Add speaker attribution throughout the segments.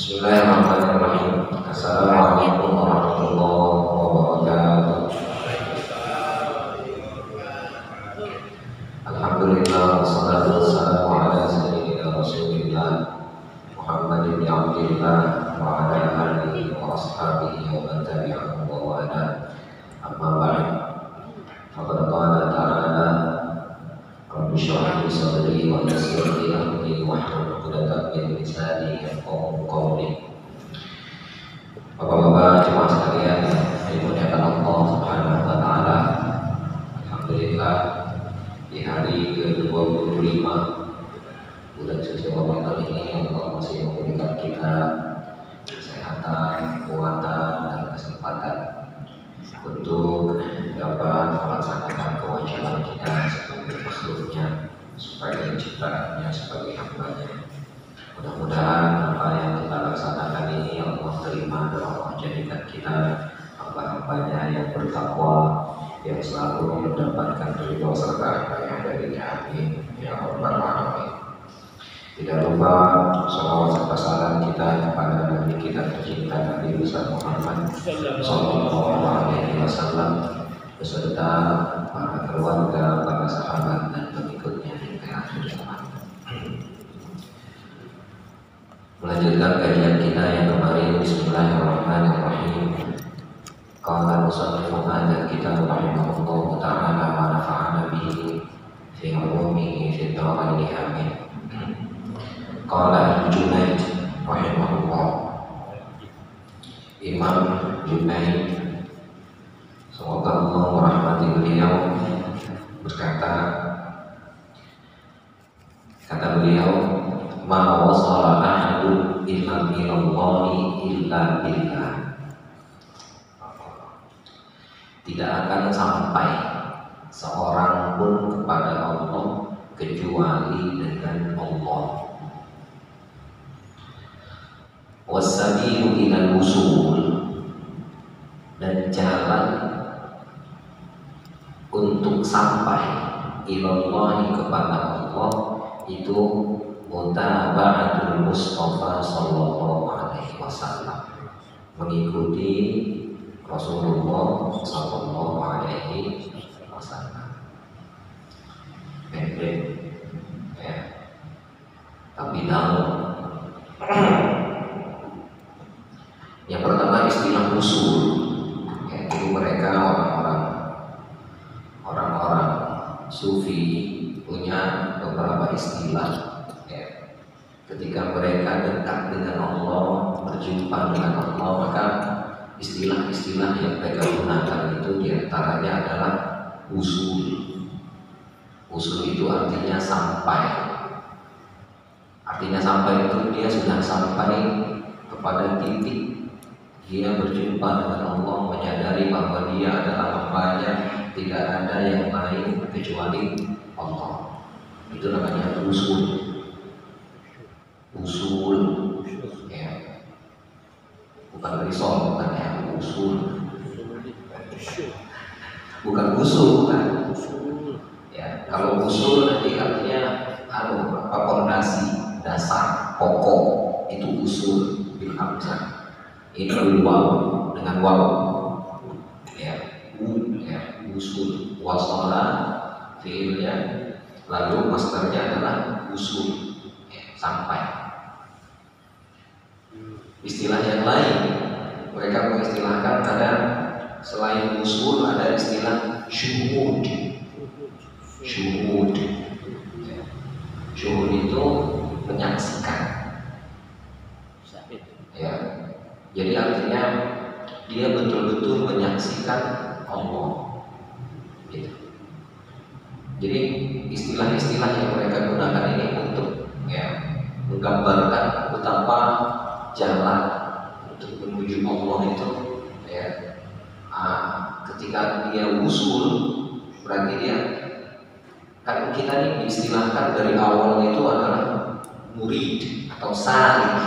Speaker 1: Bismillahirrahmanirrahim. Assalamualaikum warahmatullahi wabarakatuh. Alhamdulillah wassalatu wassalamu ala sayyidina Rasulillah Muhammad bin Abdillah wa ala alihi wa ashabihi wa man tabi'ahum wa wala. Amma ba'd. Faqad qala ta'ala Rabbi shrah li sadri wa yassir li amri wahlul 'uqdatam min lisani yafqahu qawli. Bapak-bapak jemaah sekalian yang dimuliakan Allah Subhanahu wa taala. Alhamdulillah di hari ke-25 bulan suci Ramadan ini Allah masih memberikan kita kesehatan, kekuatan dan kesempatan untuk dapat melaksanakan kewajiban kita sebagai makhluknya, sebagai ciptaannya, sebagai hambanya. Mudah-mudahan apa yang kita laksanakan ini Allah terima dan Allah jadikan kita hamba-hambanya yang bertakwa, yang selalu mendapatkan ridho serta yang darinya. Amin ya rabbal alamin. Tidak lupa salawat serta salam kita kepada Nabi kita tercinta Nabi besar Muhammad sallallahu alaihi wasallam beserta para keluarga, para sahabat dan pengikutnya hingga akhir zaman. Melanjutkan kajian kita yang kemarin. Bismillahirrahmanirrahim. Qala musannifuna dan kita rahimahullah ta'ala wa nafa'ana bihi fi ulumihi fi dharaini amin. Qala Junaid rahimahullah, Imam Junaid semoga Allah merahmati beliau berkata, kata beliau, ma wasala ahadun illa ilallahi illa billah. Tidak akan sampai seorang pun kepada Allah kecuali dengan Allah. Wasabilu ilal usul, dan jalan untuk sampai ilallahi kepada Allah itu mutaba'atul Mustafa sallallahu alaihi wasallam, mengikuti Rasulullah sallallahu alaihi wasallam. Pendek ya, tapi dalam. Yang pertama istilah usul, yaitu mereka orang-orang sufi punya beberapa istilah. Ketika mereka dekat dengan Allah, berjumpa dengan Allah, maka istilah-istilah yang mereka gunakan itu diantaranya adalah usul. Usul itu artinya sampai. Artinya sampai itu dia sudah sampai kepada titik dia berjumpa dengan Allah, menyadari bahwa dia adalah hambanya, tidak ada yang lain kecuali Allah. Itu namanya usul. Usul ya, bukan risol, bukan ya, usul, bukan usul, bukan ya. Kalau usul nanti artinya fondasi, dasar, pokok, itu usul bil hamzah. Ini waw, dengan waw ya, usul, wasala fi'ilnya, lalu masdarnya adalah usul ya, sampai. Istilah yang lain mereka mengistilahkan ada, selain usul ada istilah syuhud. Syuhud itu menyaksikan ya. Jadi artinya dia betul-betul menyaksikan Allah gitu. Jadi istilah-istilah yang mereka gunakan ini untuk ya, menggambarkan betapa jalan untuk menuju Allah itu ya, ketika dia usul berarti dia, kan kita ini diistilahkan dari awal itu adalah murid atau salik,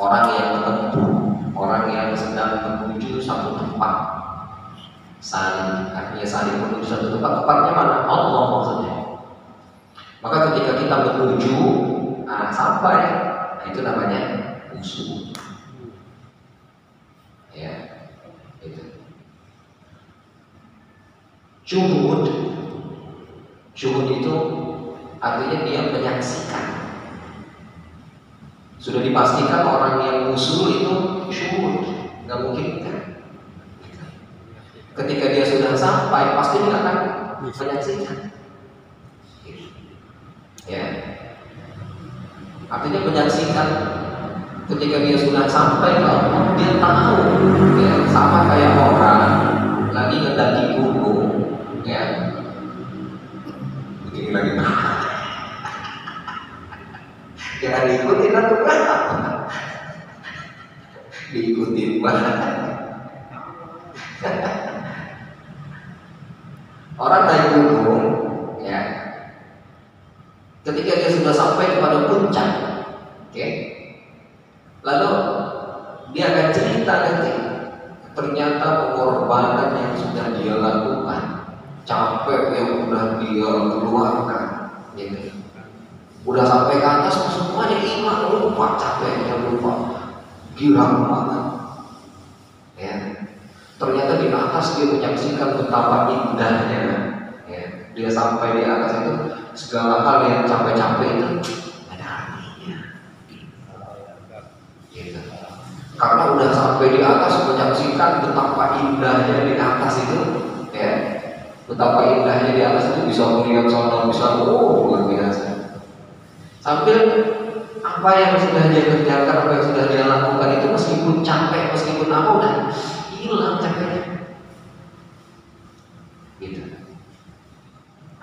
Speaker 1: orang yang menempuh, orang yang sedang menuju satu tempat. Salik artinya salik menuju satu tempat, tempatnya mana? Allah maksudnya. Maka ketika kita menuju sampai, itu namanya usul. Ya, itu. Syuhud itu artinya dia menyaksikan. Sudah dipastikan orang yang usul itu syuhud, nggak mungkin kan? Ketika dia sudah sampai, pasti dia akan menyaksikan. Ya, artinya menyaksikan. Ketika dia sudah sampai ke Allah, dia tahu, ya, sama kayak orang lagi ngedaki gunung, ya, begini lagi, jangan diikutin atau berapa, diikutin banget. Orang naik gunung, ya, ketika dia sudah sampai kepada puncak, oke, lalu dia akan cerita nanti, ternyata pengorbanan yang sudah dia lakukan, capek yang sudah dia keluarkan, gitu. Udah sampai ke atas semuanya hilang, lupa capeknya, lupa, girang banget, ya. Ternyata di atas dia menyaksikan betapa indahnya, ya. Dia sampai di atas itu segala hal yang capek-capek itu ada artinya, gitu. Karena udah sampai di atas menyaksikan betapa indahnya di atas itu, ya. Betapa indahnya di atas itu bisa melihat sono, bisa luar biasa. Sambil apa yang sudah dia kerjakan, apa yang sudah dia lakukan itu meskipun capek, meskipun apa udah hilang capeknya, gitu.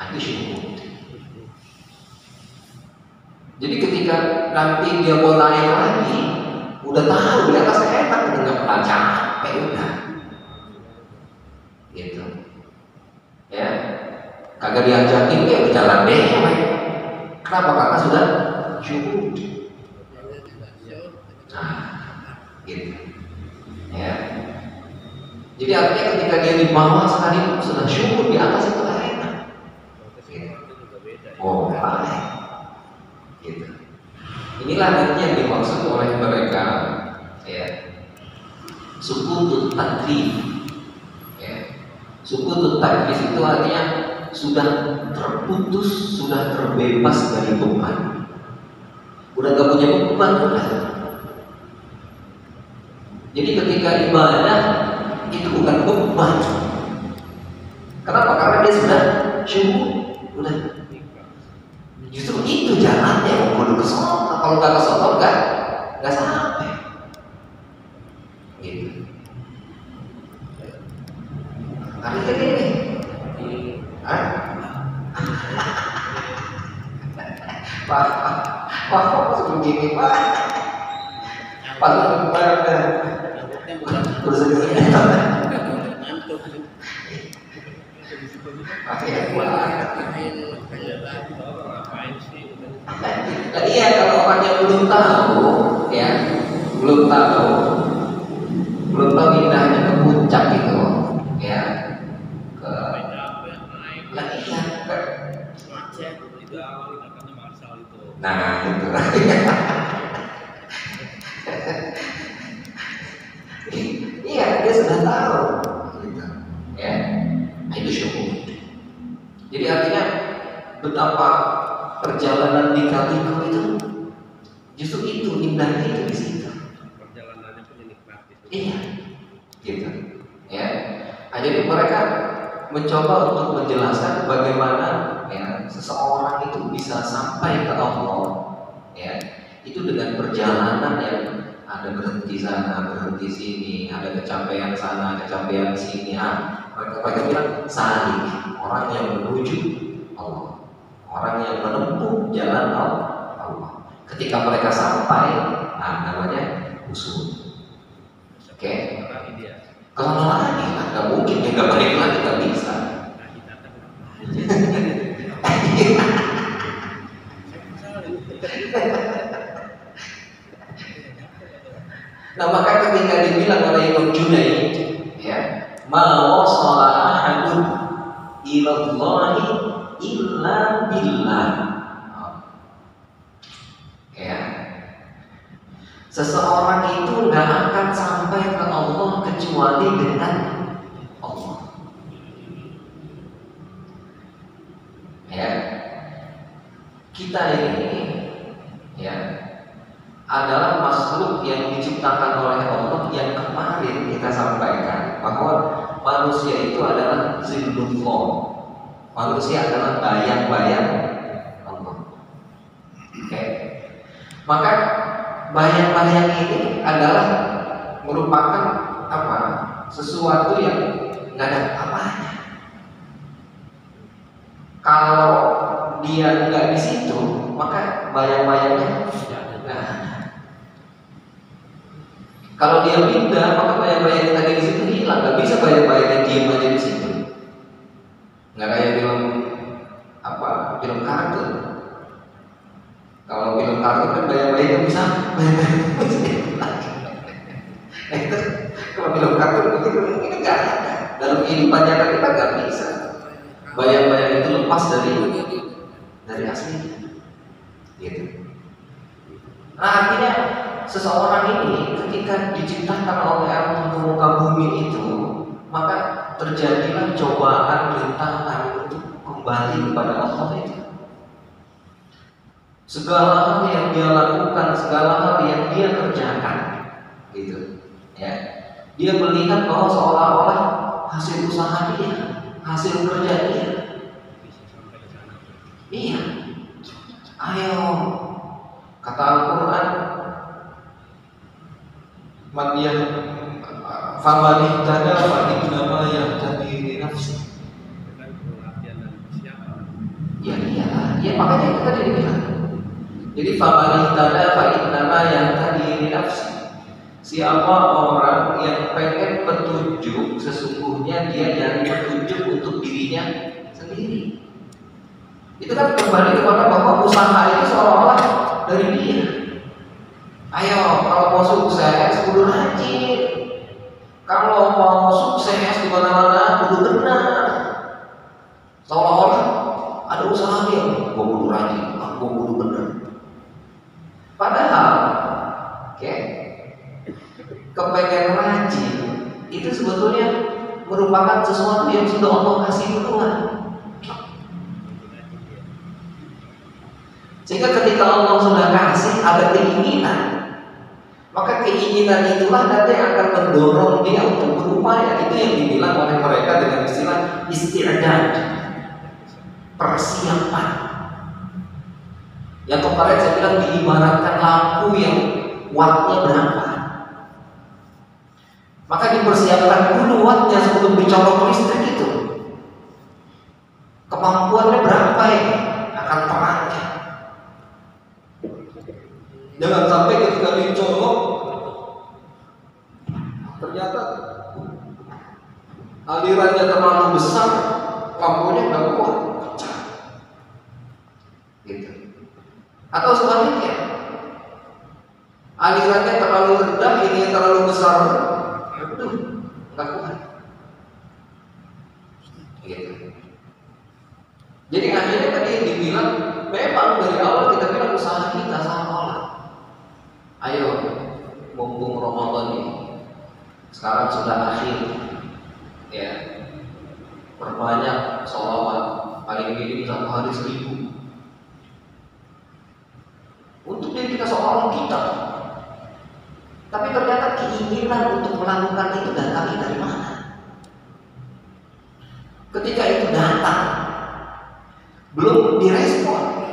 Speaker 1: Itu syukur. Jadi ketika nanti dia mau naik lagi, udah tahu di atas enak, udah nggak pernah capek, udah, gitu. Ya, kagak diajakin dia berjalan deh. Kenapa? Karena sudah syukur. Nah, gitu. Ya. Jadi artinya ketika dia di bawah sekali sudah syukur, di atas itu enak. Gitu. Oh, baik. Gitu. Inilah nanti yang dimaksud oleh mereka, ya. Sukutut takrif. Ya. Sukutut takrif itu artinya sudah terputus, sudah terbebas dari beban. Udah gak punya beban, udah. Jadi ketika ibadah itu bukan beban. Kenapa? Karena dia sudah syukur, udah. Justru itu jalannya, kudu ke sono. Kalau nggak ke sono nggak sampai. Gitu. Artinya ini, Pak, begini Pak. Pak, iya, kalau orang yang belum tahu, ya, belum tahu indahnya ke puncak itu, ya, ke, nah iya, nah itu, iya dia sudah tahu, gitu. Ya, nah, itu syukur. Jadi artinya betapa perjalanan di Kaliku itu justru itu indahnya itu di situ. Perjalanannya pun nikmat itu. Iya, gitu. Ya, nah, jadi mereka mencoba untuk menjelaskan bagaimana, ya, seseorang itu bisa sampai ke Allah, ya, itu dengan perjalanan yang ada berhenti sana, berhenti sini, ada kecapean sana, kecapean sini. Mereka bilang salik, orang yang menuju Allah, orang yang menempuh jalan Allah. Ketika mereka sampai, nah namanya usul. Oke, kalau lagi, nggak mungkin dia nggak balik lagi, nggak bisa. Nah maka ketika dibilang oleh Imam Junaid, ya, ma wasala ahadun ilallahi illa billah, ya, Seseorang itu nggak akan sampai ke Allah kecuali dengan Allah. Ya, kita ini ya adalah makhluk yang diciptakan oleh Allah, yang kemarin kita sampaikan bahwa manusia itu adalah zillullah. Manusia adalah bayang-bayang Allah. Oke. Maka bayang-bayang ini adalah merupakan apa? Sesuatu yang nggak ada apa-apanya. Kalau dia nggak di situ, maka bayang-bayangnya nggak ada. Kalau dia pindah, maka bayang-bayang yang tadi di situ hilang. Nggak bisa bayang-bayang yang diam aja di situ. Nggak kayak film kartun. Kalau film kartun kan bayang-bayang bisa nah itu kalau film kartun begitu ini nggak ada. Dalam kehidupan nyata kita nggak bisa. Bayang-bayang itu lepas dari aslinya. Gitu. Nah, artinya seseorang ini ketika diciptakan oleh Allah ke muka bumi itu, maka terjadilah cobaan, rintangan untuk kembali kepada Allah itu. Segala hal yang dia lakukan, segala hal yang dia kerjakan, gitu. Ya, dia melihat bahwa seolah-olah hasil usaha dia, hasil kerja dia. Iya. Ayo, kata Al-Quran, man yang faman ihtada fa innama yahtadi li nafsi. Ya iyalah, ya makanya itu tadi dibilang. Jadi faman ihtada fa innama yahtadi li nafsi. Siapa orang yang pengen petunjuk, sesungguhnya dia nyari petunjuk untuk dirinya sendiri. Itu kan kembali kepada bahwa usaha itu seolah-olah dari dia. Ayo, kalau mau sukses, kudu rajin. Kalau mau sukses di mana-mana, kudu benar. Seolah-olah ada usaha dia, gua kudu rajin, gua kudu benar. Padahal, kepengen rajin itu sebetulnya merupakan sesuatu yang sudah Allah kasih Tuhan. Sehingga ketika Allah sudah kasih ada keinginan, maka keinginan itulah nanti akan mendorong dia untuk berupaya. Itu yang dibilang oleh mereka dengan istilah isti'dad, persiapan. Yang kemarin saya bilang diibaratkan lampu yang wattnya berapa, maka dipersiapkan dulu wattnya sebelum dicolok listrik itu. Kemampuannya berapa ini akan terangnya. Jangan sampai ketika dicolok ternyata alirannya terlalu besar, lampunya nggak kuat, pecah. Gitu. Atau sebaliknya, alirannya terlalu rendah, ini terlalu besar, aduh, nggak kuat. Gitu. Jadi akhirnya tadi dibilang, memang dari awal kita bilang usaha kita salah. Ayo, mumpung Ramadan ini sekarang sudah akhir, ya, perbanyak sholawat, paling minim 1 hari 1000 untuk diri kita seorang kita. Tapi ternyata keinginan untuk melakukan itu datangnya dari mana? Ketika itu datang, belum direspon,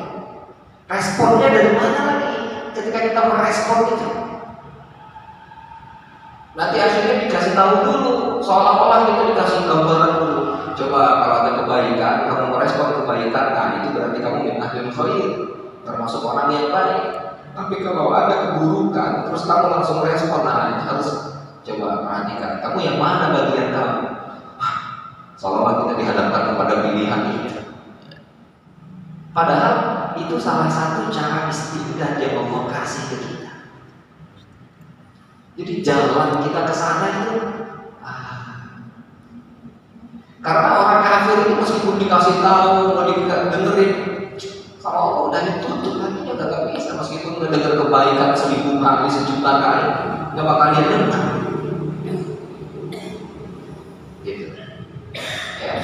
Speaker 1: responnya dari mana lagi? Ketika kita merespon itu, nanti akhirnya dikasih tahu dulu, seolah-olah kita dikasih gambaran dulu. Coba kalau ada kebaikan, kamu merespon kebaikan, nah itu berarti kamu min ahlil khair, termasuk orang yang baik. Tapi kalau ada keburukan, terus kamu langsung respon, nah harus coba perhatikan, kamu yang mana bagian kamu? Seolah-olah kita dihadapkan kepada pilihan itu. Padahal itu salah satu cara istiqdat yang Allah kasih ke kita. Jadi jalan kita ke sana itu, karena orang kafir itu meskipun dikasih tahu, mau dengerin, kalau Allah udah ditutup hatinya udah gak bisa, meskipun mendengar kebaikan 1000 kali, 1.000.000 kali, nggak bakal dia dengar. Gitu. Ya.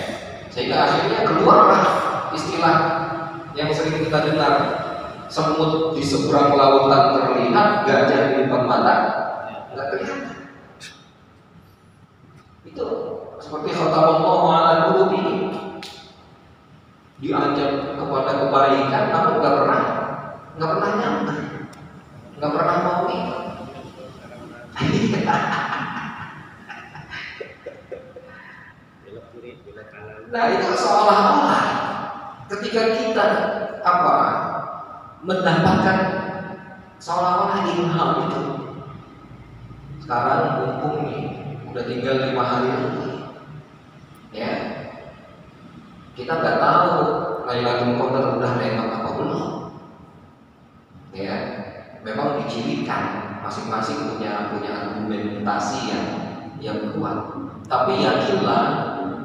Speaker 1: Sehingga akhirnya keluarlah istilah yang sering kita dengar, semut di seberang lautan terlihat, gajah di depan mata nggak kelihatan. Itu seperti khatamallahu ala qulubi ini, diajak kepada kebaikan namun nggak pernah nyampe, nggak pernah mau ikut. Nah itu seolah-olah ketika kita mendapatkan seolah-olah ilham itu, sekarang mumpung nih udah tinggal 5 hari lagi, ya kita nggak tahu Lailatul Qadar udah lewat apa belum. Ya, memang dicirikan masing-masing punya argumentasi yang kuat. Tapi yakinlah,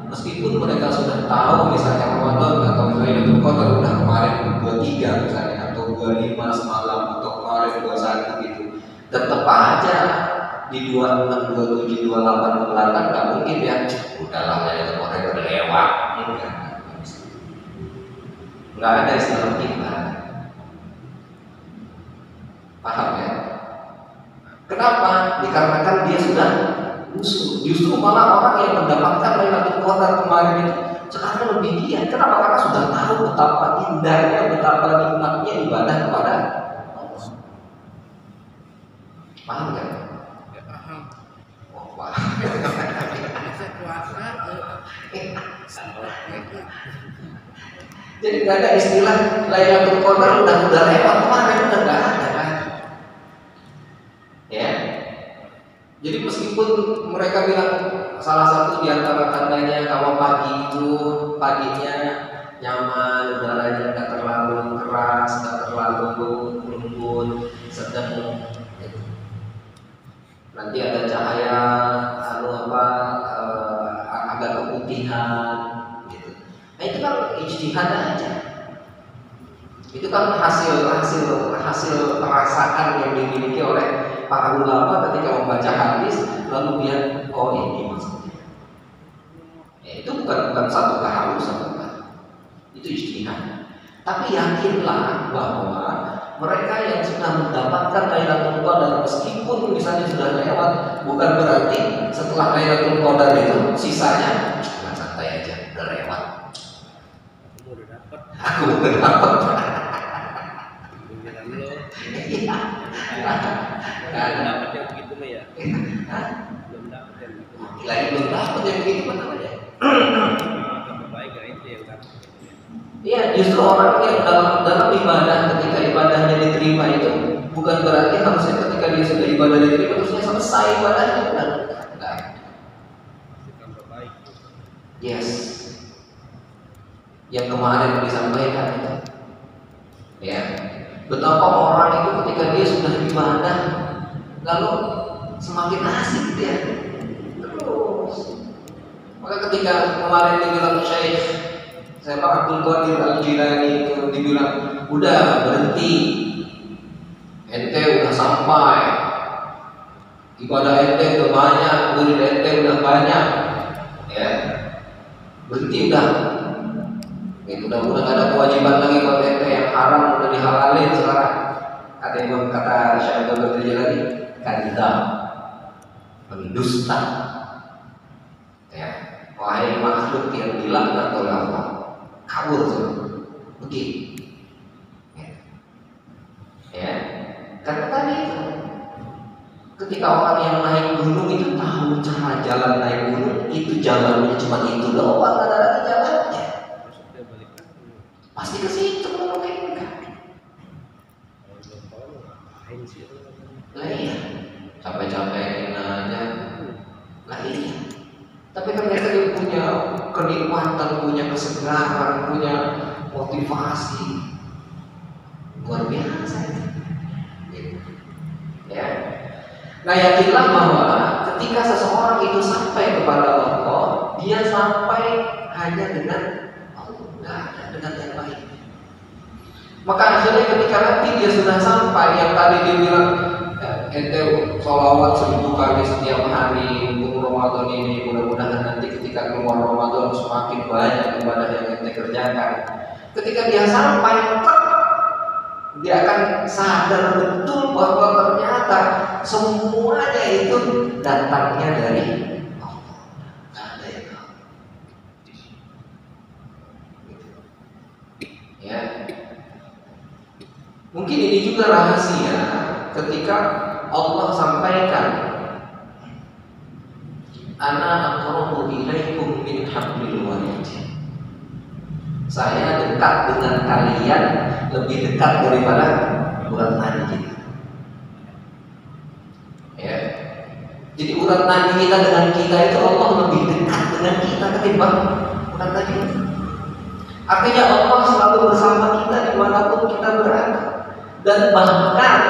Speaker 1: meskipun mereka sudah tahu misalnya Ramadan atau Lailatul Qadar udah kemarin 23 misalnya, atau 25 semalam, atau kemarin 21 gitu, tetap aja di 26, 27, 28 belakang nggak mungkin ya udahlah Lailatul Qadar udah lewat. Nggak ada istilah kita. Paham ya? Kenapa? Dikarenakan dia sudah musuh. Justru malah orang yang mendapatkan Lailatul Qadar kemarin itu sekarang lebih giat. Kenapa? Karena sudah tahu betapa indahnya, betapa nikmatnya ibadah kepada Allah. Paham nggak?
Speaker 2: Ya paham.
Speaker 1: Oh, wah. Jadi nggak ada istilah Lailatul Qadar udah lewat kemarin, udah nggak ada kan? Ya. Jadi meskipun mereka bilang salah satu di antara tandanya kalau pagi itu paginya nyaman, udaranya nggak terlalu keras, nggak terlalu lembut, sedang. Nanti ada cahaya agak keputihan. Nah itu kan ijtihad aja. Itu kan hasil perasaan yang dimiliki oleh para ulama ketika membaca hadis, lalu dia ini maksudnya. Ya, itu bukan satu keharusan, itu ijtihad. Tapi yakinlah bahwa mereka yang sudah mendapatkan Lailatul Qadar meskipun misalnya sudah lewat, bukan berarti setelah Lailatul Qadar itu sisanya santai aja, udah lewat. Aku udah dapat.
Speaker 2: Giliran lo.
Speaker 1: Iya.
Speaker 2: Belum dapat yang begitu mah ya. Belum dapat yang begitu.
Speaker 1: Lagi belum dapat yang begitu apa namanya?
Speaker 2: Baik gak itu yang dapat.
Speaker 1: Iya, justru orang yang dalam ibadah ketika ibadahnya diterima itu bukan berarti harusnya ketika dia sudah ibadah diterima terusnya selesai ibadahnya, bukan? Enggak.
Speaker 2: Tambah baik.
Speaker 1: Yes. Yang kemarin disampaikan itu, ya, betapa orang itu ketika dia sudah ibadah lalu semakin asik dia terus. Maka ketika kemarin dibilang Syekh Abdul Qadir Al-Jilani itu dibilang udah berhenti, ente udah sampai, ibadah ente udah banyak, murid ente udah banyak, ya, berhenti udah. Itu udah gak ada kewajiban lagi buat ente, yang haram udah dihalalin sekarang. Kata Syekh Abdul Qadir Jilani, kadzdzab, pendusta. Ya, wahai makhluk yang dilaknat oleh Allah, kabur tuh, pergi. Ya, karena tadi itu, ketika orang yang naik gunung itu tahu cara jalan naik gunung, itu jalannya cuma itu doang, gak ada lagi jalannya. Pasti ke situ mungkin kan. Lah iya, capek-capekin aja. Lah iya. Tapi ternyata dia punya kenikmatan, punya kesegaran, punya motivasi luar biasa. Gitu. Ya. Nah yakinlah bahwa ketika seseorang itu sampai kepada Allah, dia sampai hanya dengan Allah, dengan yang baik. Maka akhirnya ketika nanti dia sudah sampai, yang tadi dia bilang ente sholawat 1000 kali setiap hari untuk Ramadan ini, mudah-mudahan nanti ketika keluar Ramadan semakin banyak ibadah yang ente kerjakan. Ketika dia sampai, dia akan sadar betul bahwa ternyata semuanya itu datangnya dari Allah. Gak ada yang tahu. Ya. Mungkin ini juga rahasia ketika Allah sampaikan, ana aqrabu ilaikum min hablil warid. Saya dekat dengan kalian lebih dekat daripada urat nadi kita. Ya. Jadi urat nadi kita dengan kita itu Allah lebih dekat dengan kita ketimbang urat nadi kita. Artinya Allah selalu bersama kita dimanapun kita berada. Dan bahkan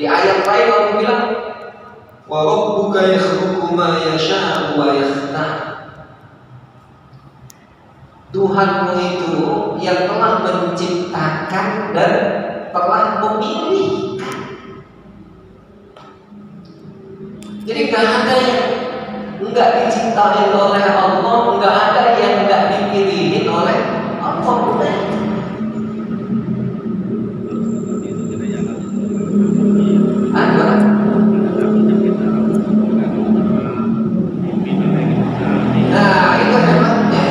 Speaker 1: di ayat lain Allah bilang, wa rabbuka yakhluqu ma yasha'u wa yakhtar. Tuhanmu itu yang telah menciptakan dan telah memilihkan. Jadi nggak ada yang nggak diciptain oleh Allah, nggak ada yang nggak dipilihin oleh Allah. Nah, itu hebatnya.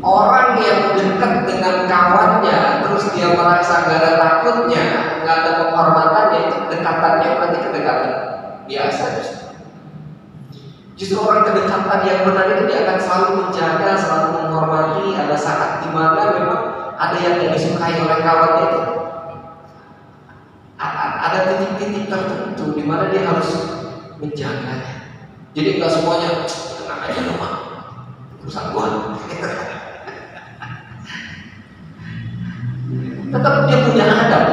Speaker 1: Orang yang dekat dengan kawannya, terus dia merasa gak ada takutnya, gak ada penghormatannya, itu kedekatannya berarti kedekatan biasa. Justru orang kedekatan yang benar itu dia akan selalu menjaga, selalu menghormati. Ada saat dimana memang ada yang disukai oleh kawannya itu. Ada titik-titik tertentu di mana dia harus menjaganya. Jadi nggak semuanya tenang aja rumah urusan gua. Tetap dia punya adab,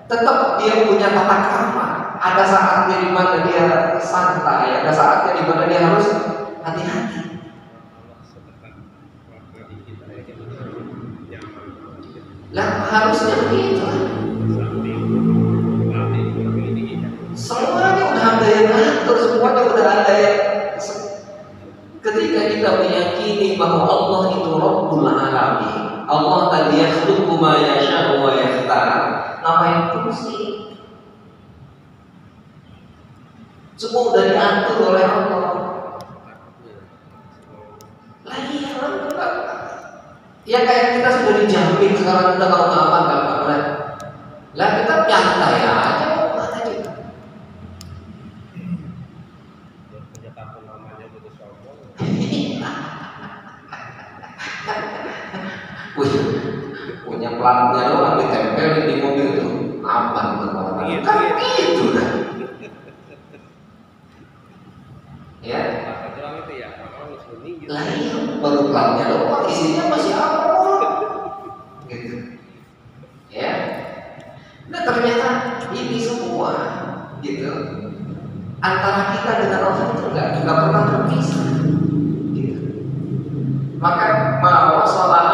Speaker 1: tetap dia punya tata krama. Ada saatnya di mana dia santai, ada saatnya di mana dia harus hati-hati. Lah harusnya begitu. Semuanya udah ada yang ngatur, semuanya udah ada yang. Ketika kita meyakini bahwa Allah itu Rabbul Alamin, Allah tadi yakhluqu ma yasha'u wa yakhtar, ngapain pusing? Semua udah diatur oleh Allah. Lagi ya kayak kita sudah dijamin sekarang, kita kalau nggak aman nggak apa-apa. Lah kita nyantai aja. Punya platnya doang ditempelin di mobil itu aman betul. Kan itu dah. Ya. Lah iya, baru platnya doang, isinya masih aman. Gitu. Ya. Nah ternyata ini semua gitu antara kita dengan Allah itu nggak pernah terpisah. Gitu. Maka ma wasalah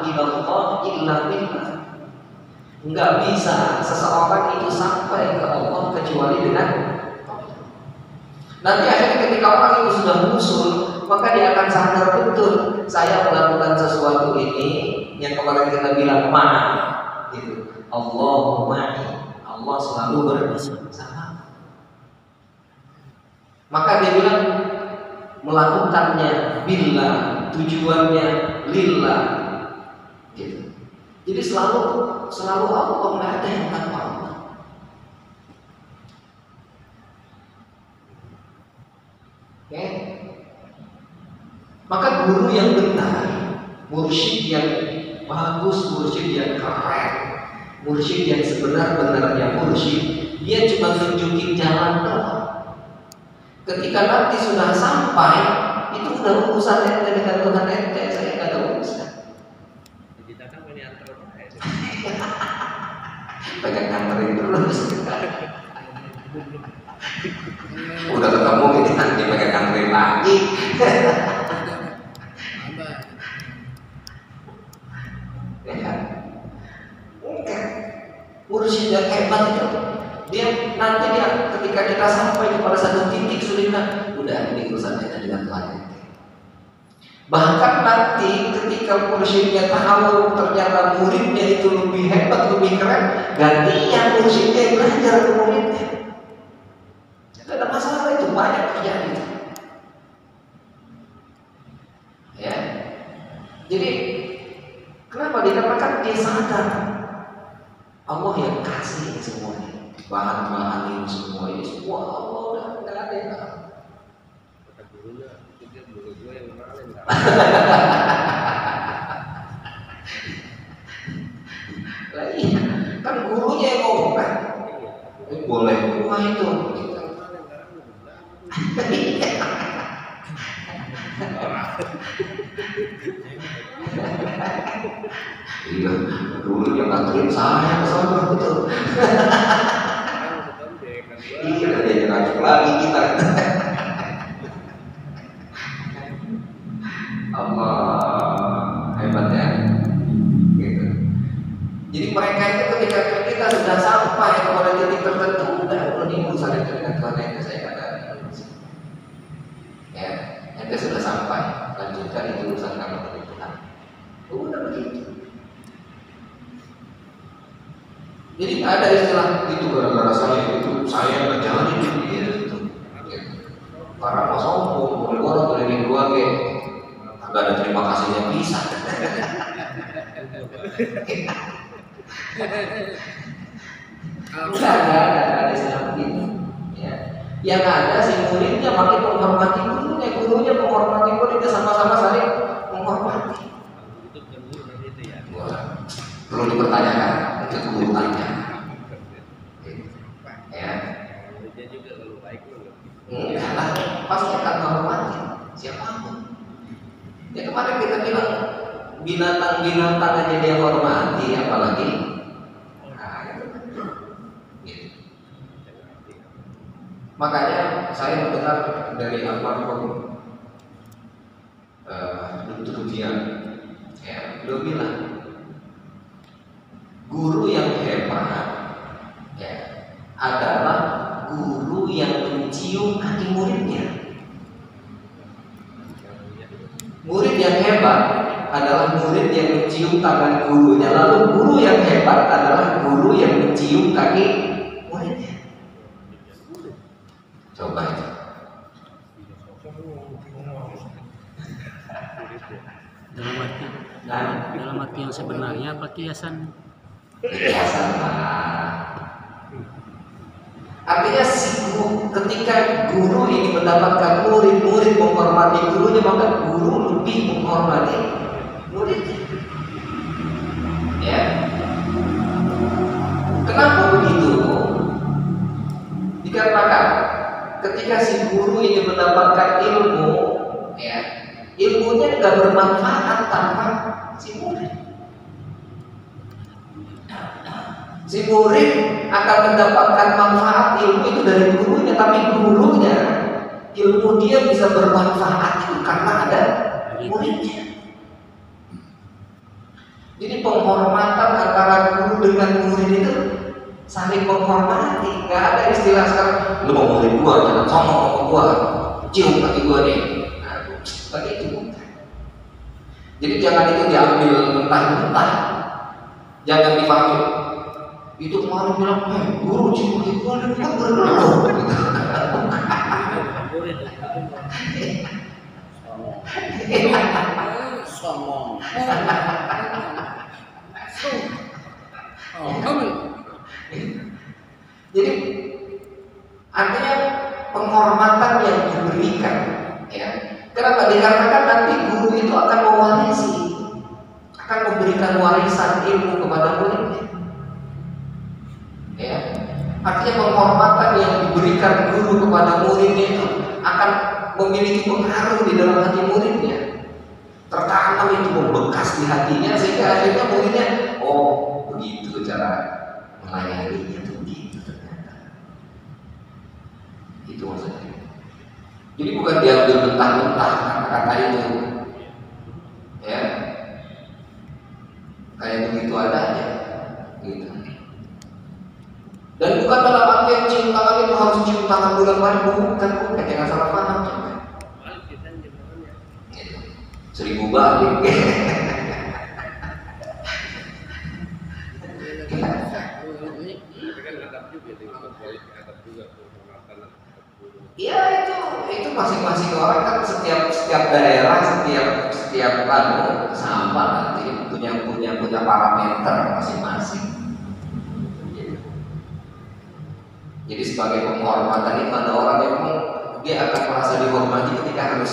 Speaker 1: ilallah illa billah. Nggak bisa seseorang itu sampai ke Allah kecuali dengan Allah. Nanti akhirnya ketika orang itu sudah musul, maka dia akan sadar betul, saya melakukan sesuatu ini yang kemarin kita bilang gitu. Allahumma, Allah selalu bersama. Maka dia bilang melakukannya billah, tujuannya lillah, gitu. Jadi selalu Allah, nggak ada yang tanpa Allah. Oke? Maka guru yang benar, mursyid yang bagus, mursyid yang keren, mursyid yang sebenar-benarnya mursyid, dia cuma tunjukin jalan doang. Ketika nanti sudah sampai, itu udah urusan ente dengan Tuhan ente, saya nggak ada urusan.
Speaker 2: Kita kan punya antar
Speaker 1: Pengen nganterin terus. Udah ketemu ini nanti pengen nganterin lagi. Dia nanti ketika kita sampai kepada satu titik sulitnya, udah ini urusannya dengan Tuhan. Bahkan nanti ketika mursyidnya tahu ternyata muridnya itu lebih hebat, lebih keren, gantian mursyidnya yang belajar ke muridnya. Tidak ada masalah, itu banyak terjadi. Ya, jadi kenapa? Dikarenakan dia sadar Allah yang kasih semuanya, bahan-bahan ini semua Allah udah nggak ada yang tahu.
Speaker 2: Kata gurunya, itu dia guru gue yang kenalin.
Speaker 1: Lah iya, kan gurunya yang ngomong kan. Boleh rumah itu. Iya, dulu yang nganterin saya ke sana betul. Iya, dia ngajak lagi kita. Allah hebat ya. Gitu. Jadi mereka itu ketika kita sudah sampai kepada titik tertentu, udah ini urusan itu dengan Tuhan yang saya katakan. Ya, ente sudah sampai, lanjutkan itu urusan kamu dengan Tuhan. Udah begitu. Jadi ada istilah itu gara-gara saya itu saya berjalan itu. Para mas sombong, orang dari dua ke, nggak ada terima kasihnya bisa. Enggak ada istilah begitu. Ya. Yang ada si muridnya makin menghormati gurunya menghormati muridnya, sama-sama saling menghormati. Perlu dipertanyakan keguruannya. Ya.
Speaker 2: Dia juga kalau baik loh.
Speaker 1: Enggak, pasti akan menghormati siapapun. Ya kemarin kita bilang binatang-binatang aja dia hormati, apalagi gitu. Makanya saya mendengar dari almarhum Dr. Ujian, ya, beliau bilang guru yang hebat ya adalah guru yang mencium kaki muridnya. Murid yang hebat adalah murid yang mencium tangan gurunya, lalu guru yang hebat adalah guru yang mencium kaki muridnya. Coba itu.
Speaker 3: Dalam arti yang sebenarnya apa kiasan?
Speaker 1: Kiasan artinya ketika guru ini mendapatkan murid menghormati gurunya, maka guru lebih menghormati muridnya. Ya. Kenapa begitu? Dikarenakan ketika si guru ini mendapatkan ilmu, ya, ilmunya nggak bermanfaat tanpa si murid. Si murid akan mendapatkan manfaat ilmu itu dari gurunya, tapi gurunya ilmu dia bisa bermanfaat itu karena ada muridnya. Jadi penghormatan antara guru dengan murid itu saling menghormati. Nggak ada istilah sekarang lu mau murid gua jangan sombong sama gua, cium kaki gua nih. Nah, begitu. Jadi jangan itu diambil mentah-mentah, jangan dipahami. Itu kemarin bilang, guru cium kaki gua dan kan bergelut.
Speaker 3: Somong.
Speaker 1: Jadi artinya penghormatan yang diberikan, ya. Kenapa? Dikarenakan nanti guru itu akan mewarisi, akan memberikan warisan ilmu kepada muridnya. Ya, artinya penghormatan yang diberikan guru kepada muridnya itu akan memiliki pengaruh di dalam hati muridnya. Tertanam itu membekas di hatinya sehingga akhirnya muridnya, oh begitu cara melayaninya itu begitu ternyata. Itu maksudnya. Jadi bukan diambil mentah-mentah kata-kata itu, ya, kayak begitu adanya, gitu. Dan bukan dalam arti tangan bulan baru bukan, jangan salah paham juga.
Speaker 2: Balik kita jemaahnya.
Speaker 1: Gitu. 1000 balik.
Speaker 2: Tapi kan adab juga dengan politik, adab juga penghormatan
Speaker 1: Iya itu masing-masing orang kan setiap daerah setiap sama nanti punya parameter masing-masing. Jadi sebagai penghormatan itu ada orang yang dia akan merasa dihormati ketika harus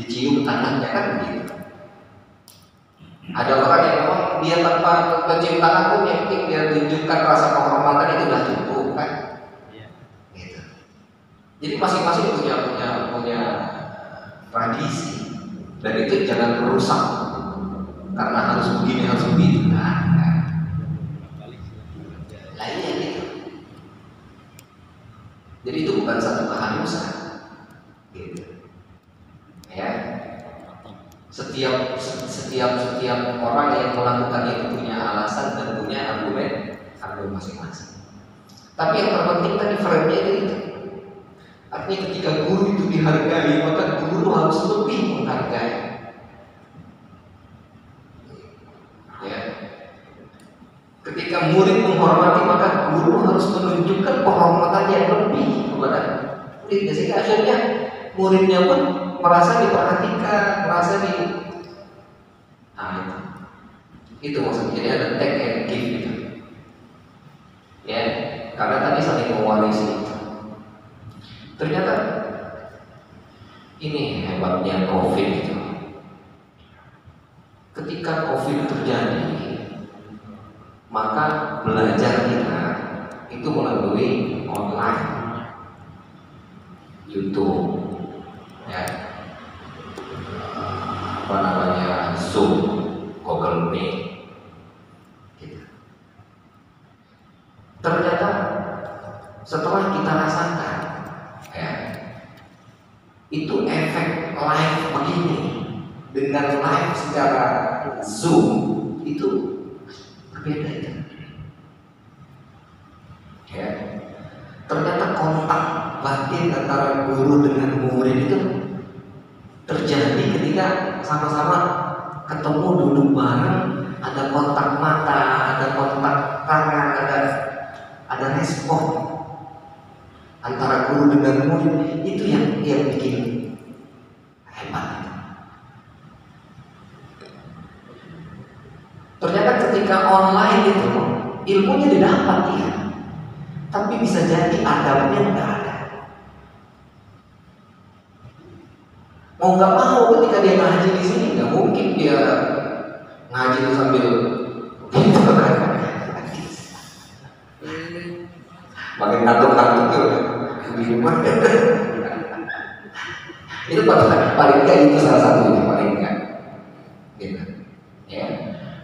Speaker 1: dicium tangannya kan begitu. Ada orang yang memang dia tanpa mencium tangan pun yang penting dia tunjukkan rasa penghormatan itu sudah cukup kan. Gitu. Jadi masing-masing punya tradisi dan itu jangan merusak karena harus begini harus begitu. Lainnya gitu. Jadi itu bukan satu keharusan, gitu. Ya. Setiap orang yang melakukan itu punya alasan dan punya argumen masing-masing. Tapi yang terpenting tadi frame-nya itu. Artinya ketika guru itu dihargai, maka guru harus lebih menghargai. Ya. Ketika murid menghormati, maka guru harus menunjukkan penghormatan yang lebih kepada muridnya, sehingga akhirnya muridnya pun merasa diperhatikan, merasa di itu maksudnya. Jadi ada take and give gitu. Ya, karena tadi saling mewarisi. Ternyata ini hebatnya COVID itu. Ketika COVID terjadi, maka belajar kita itu melalui online, YouTube, ya, Zoom, Google Meet. Gitu. Ternyata setelah kita rasakan, ya, itu efek live begini dengan live secara Zoom itu berbeda itu. Ya. Ternyata kontak batin antara guru dengan murid itu terjadi ketika sama-sama ketemu duduk bareng, ada kontak mata, ada kontak tangan, ada respon antara guru dengan murid. Itu yang bikin hebat. Ternyata ketika online itu ilmunya didapat ya, tapi bisa jadi adabnya nggak ada. Mau nggak mau ketika dia ngaji di sini nggak mungkin dia ngaji itu sambil gitu kan. Makin ngantuk tuh itu paling nggak itu salah satunya paling nggak gitu ya.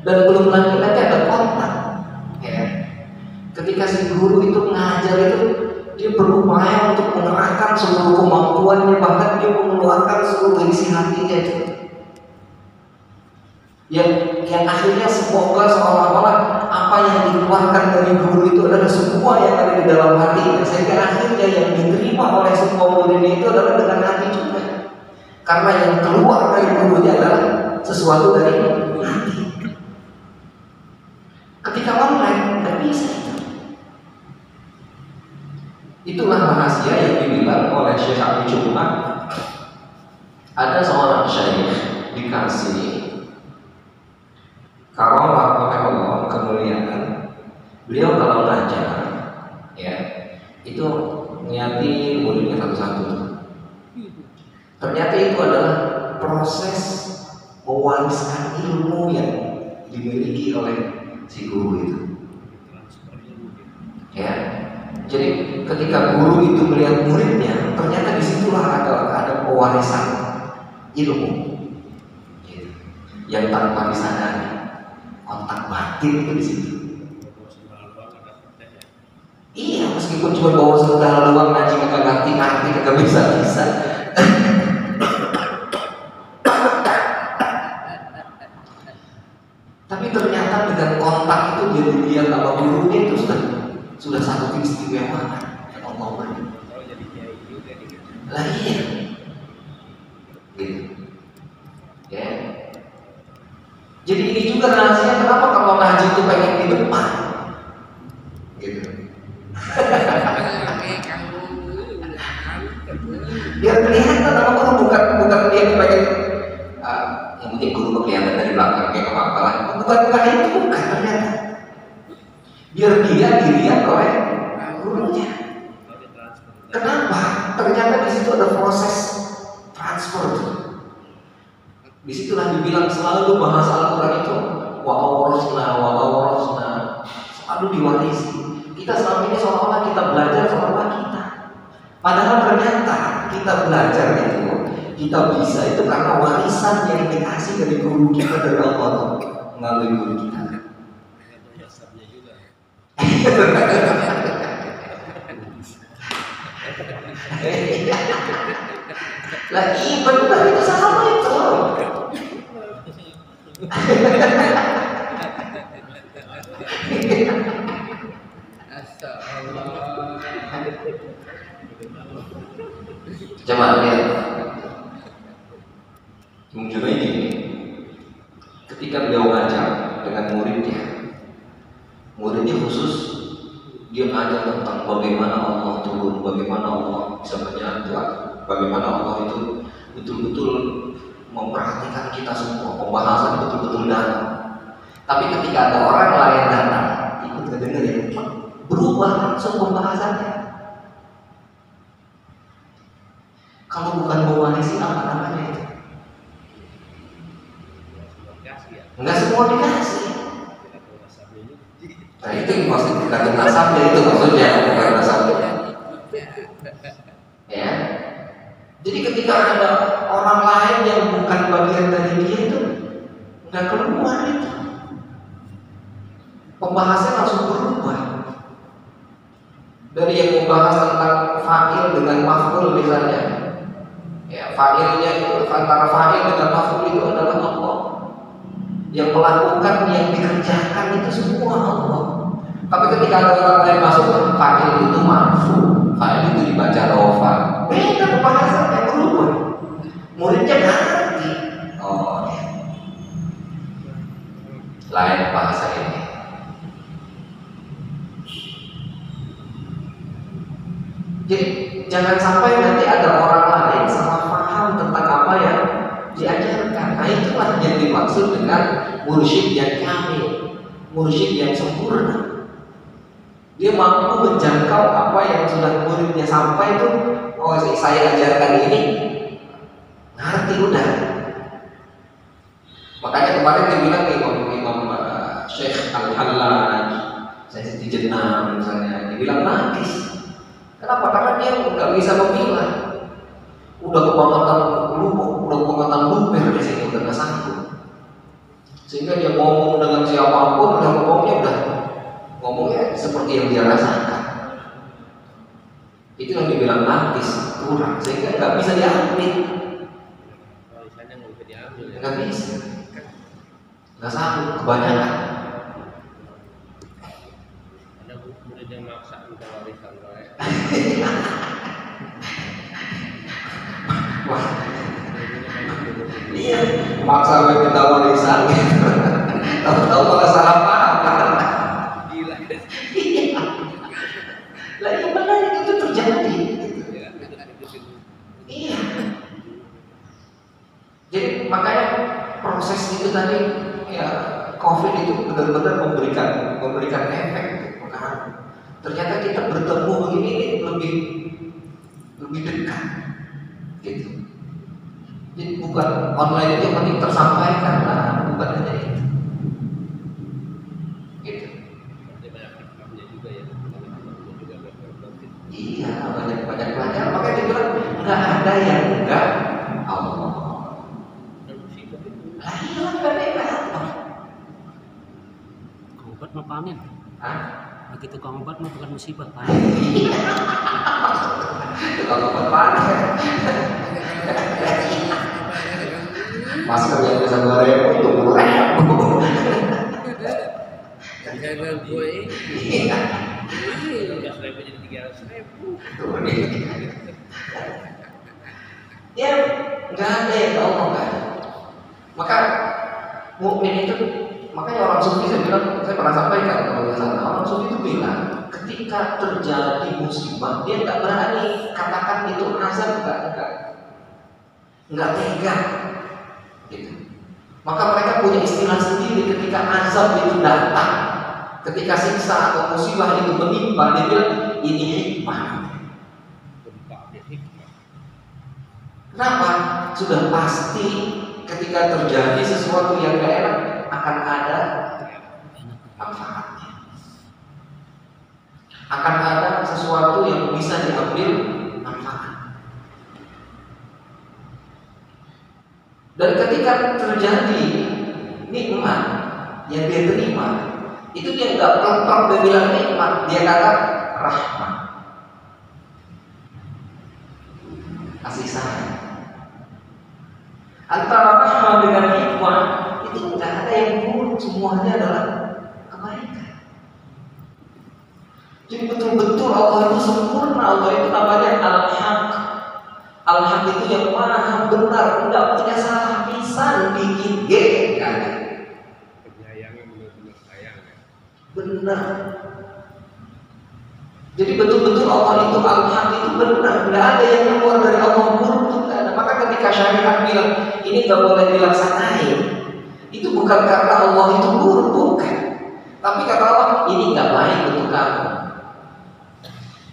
Speaker 1: Dan belum lagi ada kontak ya. Ketika si guru itu ngajar itu dia berupaya untuk mengerahkan seluruh kemampuannya, bahkan dia mengeluarkan seluruh isi hatinya itu. Yang akhirnya semoga seolah-olah apa yang dikeluarkan dari guru itu adalah semua yang ada di dalam hati, sehingga akhirnya yang diterima oleh semua muridnya itu adalah dengan hati juga. Karena yang keluar dari gurunya adalah sesuatu dari hati. Ketika online nggak bisa itu. Itulah rahasia yang dibilang oleh Syekh Abi Cuma. Ada seorang syekh dikasih karomah oleh Allah, kemuliaan. Beliau kalau ngajar, ya, itu niati muridnya satu-satu. Ternyata itu adalah proses mewariskan ilmu yang dimiliki oleh si guru itu. Ya, jadi ketika guru itu melihat muridnya, ternyata disitulah ada pewarisan ilmu, gitu, yang tanpa disadari. Kontak batin itu di situ. Iya, meskipun cuma bawa sendal doang, ngaji kagak ngerti, kagak bisa. Tapi ternyata dengan kontak itu dia dilihat sama gurunya itu sudah satu keistimewaan. Allah beri.
Speaker 2: Kalau jadi kiai juga nih.
Speaker 1: Lah iya. Gitu. Ya. Jadi ini juga rahasia kenapa kalau ngaji itu pengen di depan. Gitu. Biar kelihatan apa bukan dia pengen yang mungkin guru kelihatan dari belakang kayak apa lah. Bukan itu bukan ternyata. Biar dia dilihat oleh gurunya. Kenapa? Ternyata di situ ada proses transfer. Disitulah dibilang selalu bahasa Al-Quran itu wa selalu diwarisi. Kita selama ini seolah-olah kita belajar seolah-olah kita. Padahal ternyata kita belajar itu, kita bisa itu karena warisan yang dikasih dari guru kita dari Allah melalui guru kita. Lah iya benar itu sama itu. Coba lihat. Mungkin ini ketika beliau ngajar dengan muridnya khusus dia ngajar tentang bagaimana Allah turun, bagaimana Allah bisa menyatu, bagaimana Allah itu betul-betul memperhatikan kita semua, pembahasan betul-betul dalam. Tapi ketika ada orang lain datang, ikut kedengar ya, berubah langsung pembahasannya. Kalau bukan mewarisi apa namanya itu? Enggak semua dikasih. Nah itu maksud bukan nasabnya itu maksudnya bukan nasabnya. Ya. Jadi ketika ada orang lain yang bukan bagian dari dia itu nggak keluar itu. Pembahasannya langsung berubah. Dari yang membahas tentang fa'il dengan maf'ul misalnya. Ya, fa'ilnya itu antara fa'il dengan maf'ul itu adalah Allah. Yang melakukan, yang dikerjakan itu semua Allah. Tapi ketika ada orang lain masuk, fa'il itu marfu, fa'il itu dibaca rofa. Beda pembahasannya berubah. Muridnya nggak ngerti. Oh, ya. Lain bahasa ini. Jadi jangan sampai nanti ada orang lain salah paham tentang apa yang diajarkan. Nah itulah yang dimaksud dengan mursyid yang kamil, mursyid yang sempurna. Dia mampu menjangkau apa yang sudah muridnya sampai itu. Oh saya ajarkan ini, ngerti udah. Makanya kemarin dia bilang Imam Syekh Al-Hallaj, saya Siti Jenam misalnya, dia bilang nangis. Kenapa? Karena dia nggak bisa memilah. Udah kebangetan luber di sini, udah nggak sanggup. Sehingga dia ngomong dengan siapapun, ngomongnya seperti yang dia rasakan. Itu yang dibilang nangis, kurang, sehingga nggak bisa diambil. Nggak bisa, nggak sanggup, kebanyakan.
Speaker 2: Ada murid yang maksa minta warisan saya.
Speaker 1: Wah, iya, maksa gue minta warisan. Tahu-tahu malah salah paham.
Speaker 2: Gila.
Speaker 1: Lah iya benar itu terjadi. Iya. Jadi makanya proses itu tadi ya COVID itu benar-benar memberikan efek. Ternyata kita bertemu begini lebih dekat, gitu. Jadi bukan online itu yang penting tersampaikan lah, bukan hanya itu. Gitu. Iya, banyak pelajaran. Makanya dia bilang nggak ada yang enggak Allah. Iya, nggak ada apa.
Speaker 3: Obat mah panen. Begitu kau obat mah bukan musibah panen.
Speaker 1: Tukang obat panen. Masker yang bisa 2.000 itu 10.000.
Speaker 2: Saya gue ini. 13.000 jadi 300.000.
Speaker 1: Tuh, ya nggak ada yang tahu nggak ada. Maka mukmin itu, makanya orang sufi saya pernah sampaikan kalau nggak salah, orang sufi itu bilang ketika terjadi musibah dia nggak berani katakan itu azab, nggak tega gitu. Maka mereka punya istilah sendiri ketika azab itu datang, ketika siksa atau musibah itu menimpa, dia bilang ini hikmah. Kenapa? Sudah pasti ketika terjadi sesuatu yang gak enak akan ada manfaatnya, akan ada sesuatu yang bisa diambil manfaat. Dan ketika terjadi nikmat yang dia terima, itu dia nggak pelak dia bilang nikmat, dia kata rahmat, kasih sayang. Antara rahmat dengan hikmah itu nggak ada yang buruk, semuanya adalah kebaikan. Jadi betul-betul Allah itu sempurna, Allah itu namanya Al-Haq. Al-Haq itu yang maha benar, tidak punya salah pisan, bikin kan?
Speaker 2: Penyayang yang benar-benar sayang ya.
Speaker 1: Benar. Jadi betul-betul Allah itu Al-Haq itu benar, tidak ada yang keluar dari Allah buruk itu tidak ada. Maka ketika syariat bilang ini nggak boleh dilaksanain, itu bukan karena Allah itu buruk, bukan. Tapi kata Allah ini nggak baik untuk kamu.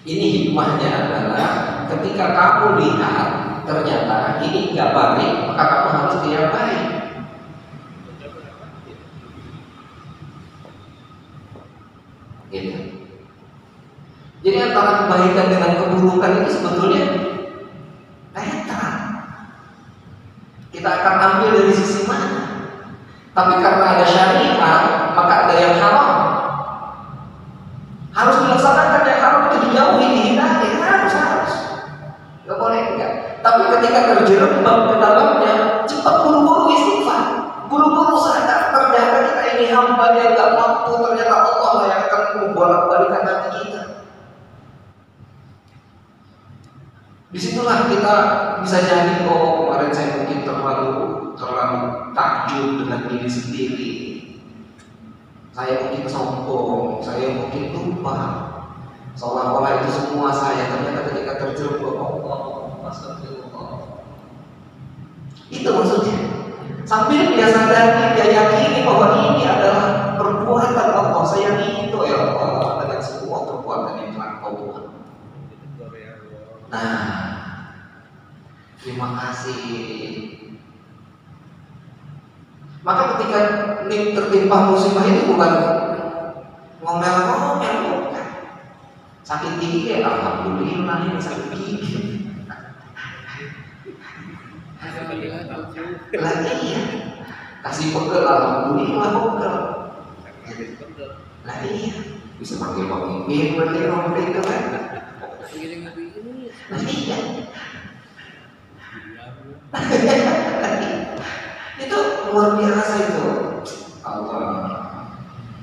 Speaker 1: Ini hikmahnya adalah ketika kamu lihat ternyata ini nggak baik, maka kamu harus yang baik. Gitu. Jadi antara kebaikan dengan keburukan itu sebetulnya netral. Kita akan ambil dari sisi mana? Tapi karena ada syariat, maka ada yang haram. Harus dilaksanakan yang haram itu dijauhi, dihindari, harus. Gak boleh enggak. Tapi ketika terjerembab ke dalamnya, cepat buru-buru istighfar, buru-buru sadar ternyata kita ini hamba yang gak mampu, ternyata Allah lah yang akan membolak-balikan hati kita. Disitulah kita bisa jadi kemarin saya mungkin terlalu takjub dengan diri sendiri. Saya mungkin sombong, saya mungkin lupa. Seolah-olah itu semua saya, ternyata ketika terjerembab Allah, astagfirullah. Itu maksudnya. Sambil dia sadari, dia yakini bahwa ini adalah perbuatan Allah. Saya itu ya Allah dengan semua perbuatan yang telah Kau buat. Nah, terima kasih. Maka ketika tertimpa musibah itu bukan ngomel-ngomel, bukan. Sakit gigi, alhamdulillah ini sakit gigi. Lagi ya, kasih pegel, alhamdulillah pegel. Lah iya, bisa panggil pemimpin berarti orang itu kan. Nah iya. Itu luar biasa itu Allah.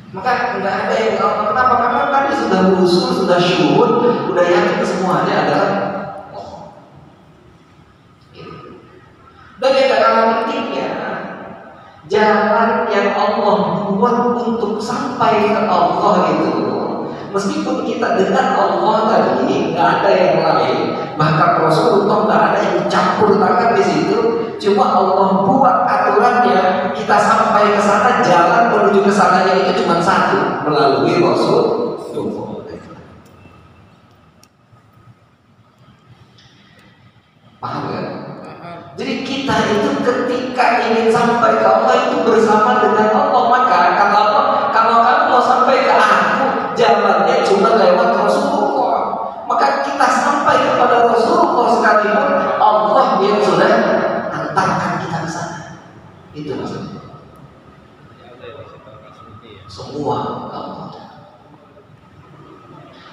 Speaker 1: Maka nggak ada yang kenapa? Karena tadi sudah usul, sudah syuhud, sudah yakin semuanya adalah Allah. Dan yang gak kalah pentingnya, jalan yang Allah buat untuk sampai ke Allah itu, meskipun kita dengan Allah tadi nggak ada yang lain, bahkan Rasulullah nggak ada yang campur tangan di situ, cuma Allah buat aturannya, kita sampai ke sana, jalan menuju ke sananya itu cuma satu, melalui Rasulullah. Paham kan? Jadi kita itu ketika ingin sampai ke Allah itu bersama dengan Allah. Maka kata Allah, kalau kamu mau sampai ke aku, jalannya cuma lewat Rasulullah. Maka kita sampai kepada Rasulullah sekalipun Allah yang sudah antarkan kita ke sana. Itu maksudnya. Semua Allah.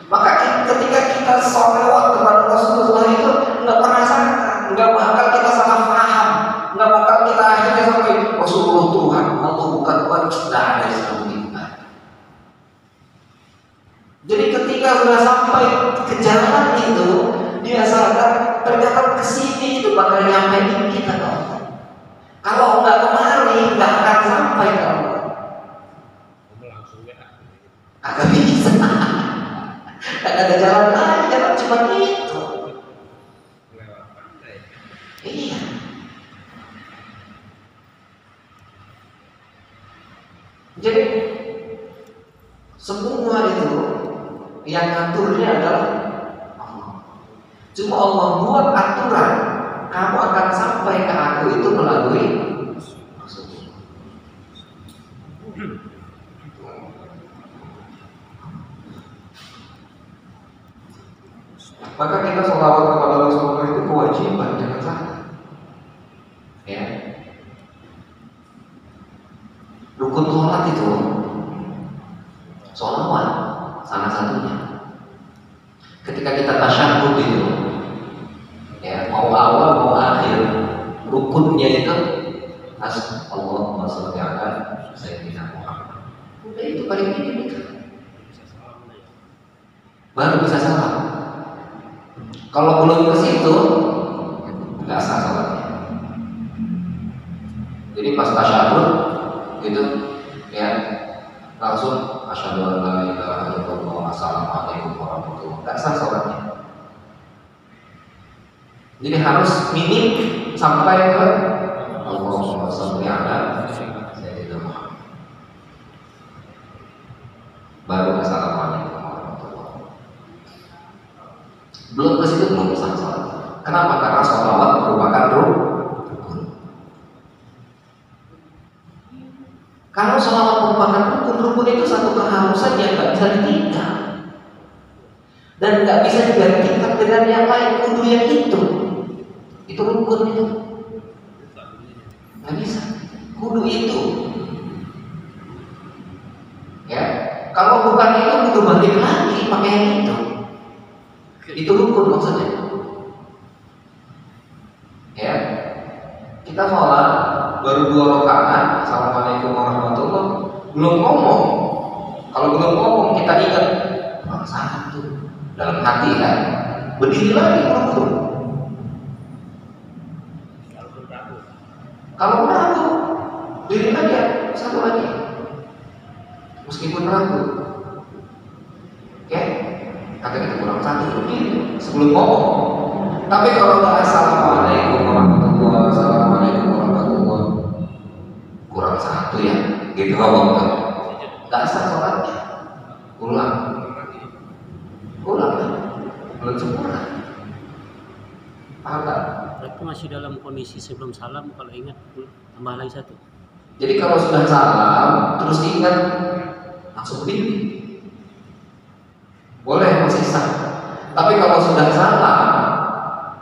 Speaker 1: Maka ketika kita sholawat kepada Rasulullah itu nggak pernah salah, nggak bakal kita salah paham, nggak bakal kita akhirnya sampai Rasulullah Tuhan, Allah bukan Tuhan, tidak ada seperti itu. Jadi ketika sudah sampai ke jalan sadar ternyata kesini itu bakal nyampein kita ke Allah. Kalau nggak kemari nggak akan sampai ke Allah. Agak bisa. Gak ada jalan lain, jalan cuma itu. Iya. Jadi semua itu yang ngaturnya adalah Allah. Cuma Allah buat aturan, kamu akan sampai ke aku itu melalui Rasulullah. Maka kita sholawat kepada Rasulullah itu kewajiban, jangan salah. Ya. Rukun sholat itu sholawat salah satunya. Ketika kita tasyahud itu, ya mau awal mau akhir, rukunnya itu Allahumma sholli ala sayyidina Muhammad. Udah itu paling minim itu. Baru bisa salam. Kalau belum ke situ, nggak sah salatnya. Jadi pas tasyahud gitu, ya langsung asyhadu an la ilaha illallah assalamualaikum warahmatullahi wabarakatuh. Nggak sah salatnya. Jadi harus minim sampai ke Allahumma sholli ala sayyidina Muhammad. Baru assalamualaikum warahmatullahi wabarakatuh. Belum ke situ belum sah salat. Kenapa? Karena sholawat merupakan rukun. Kalau sholawat merupakan rukun itu satu keharusan yang nggak bisa ditinggal dan nggak bisa digantikan dengan yang lain. Kudu yang itu rukun itu nggak bisa. Kudu itu. Ya, kalau bukan itu kudu balik lagi pakai yang itu. Itu rukun maksudnya. Ya, kita sholat baru 2 rakaat, assalamualaikum warahmatullahi wabarakatuh, belum ngomong. Kalau belum ngomong kita ingat satu dalam hati kan, berdiri lagi rukun. Kalau ragu, diri lagi satu lagi, meskipun ragu. Oke, kata kita kurang satu berdiri sebelum ngomong. Tapi kalau nggak assalamualaikum warahmatullahi wabarakatuh, assalamualaikum warahmatullahi wabarakatuh, kurang satu ya, gitu ngomong kan? Nggak sah sholatnya. Ulang, belum sempurna. Paham tak?
Speaker 3: Berarti masih dalam kondisi sebelum salam, kalau ingat tambah lagi satu.
Speaker 1: Jadi kalau sudah salam terus ingat langsung berdiri, boleh masih sah. Tapi kalau sudah salam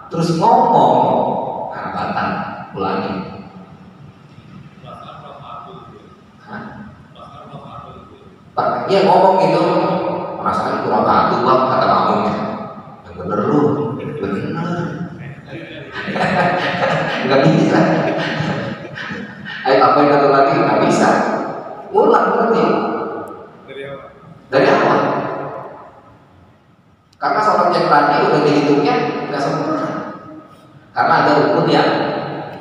Speaker 1: terus ngomong, batal, ulangi. Pak, ya ngomong gitu, perasaan kurang satu bang, kata kamu. Yang bener lu, bener. Nggak bisa. Ayo apa yang satu lagi nggak bisa. Ulang berarti. Dari awal. Karena sholat yang tadi udah dihitungnya nggak sempurna. Karena ada rukun yang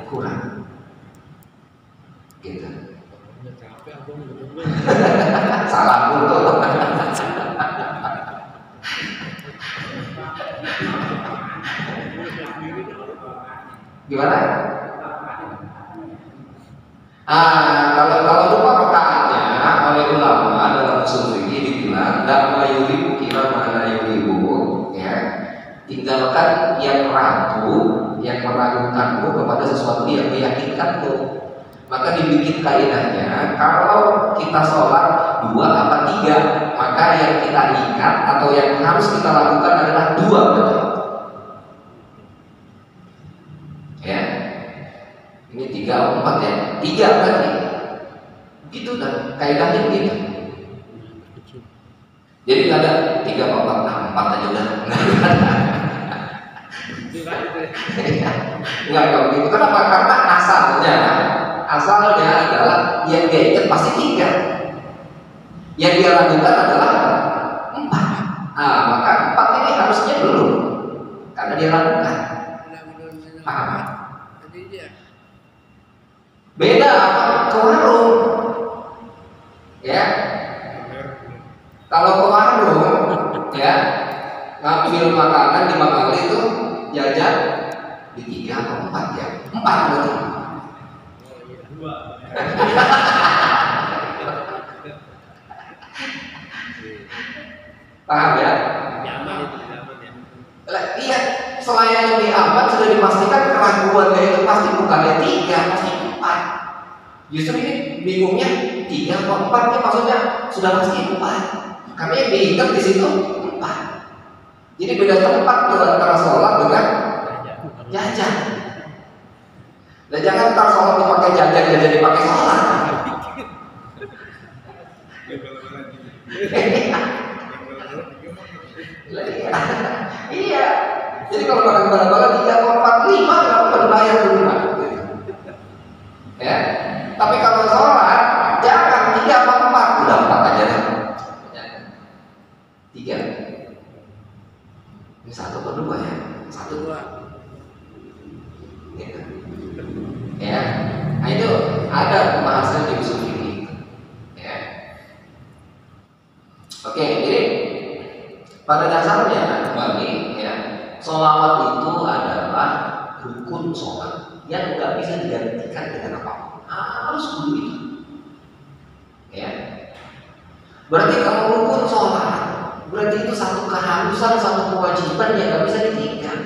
Speaker 1: kurang. Gitu. Salah untuk. Gimana? Kalau lupa rokaatnya oleh ulama dalam usul fikih dibilang nggak mayuri kira mana yuribu, ya, tinggalkan yang ragu, yang meragukanmu kepada sesuatu yang meyakinkanmu. Maka dibikin kaidahnya, kalau kita sholat 2 apa 3, maka yang kita ingat atau yang harus kita lakukan adalah 2 betul. Ya, ini 3 atau 4 ya, 3 berarti. Begitu kan, kaidahnya begitu. Jadi nggak ada 3 apa 4, 4 aja udah. Nggak begitu. Kenapa? Karena asalnya adalah yang dia ingat pasti 3, yang dia lakukan adalah 4. Maka 4 ini harusnya belum, karena dia lakukan. Paham? Beda apa ke warung, ya. Kalau ke warung, ya, ngambil makanan di Makali itu jajan di 3 atau 4 ya, 4 berarti. Paham ya?
Speaker 2: Nyaman itu, nyaman ya.
Speaker 1: Iya, selain lebih aman sudah dipastikan keraguannya itu pasti bukannya 3, pasti 4. Justru ini bingungnya 3 atau 4 nih, maksudnya sudah pasti 4. Karena yang diingat di situ 4. Jadi beda tempat tuh antara sholat dengan jajan. Dan jangan ntar sholat dipakai jajan, jajan dipakai sholat. Iya. Jadi kalau makan bala-bala 3 atau 4, 5 nggak apa-apa dibayar dulu, ya. Tapi kalau sholat jangan 3 atau 4, udah 4 aja deh. 3. Ini 1 atau 2 ya? 1. Gitu. Ya. Nah itu ada pembahasan di usul fikih. Ya. Oke, jadi pada dasarnya kembali ya, sholawat itu adalah rukun sholat yang nggak bisa digantikan dengan apapun. Harus dulu itu. Ya. Berarti kalau rukun sholat, berarti itu satu keharusan, satu kewajiban yang nggak bisa ditinggal.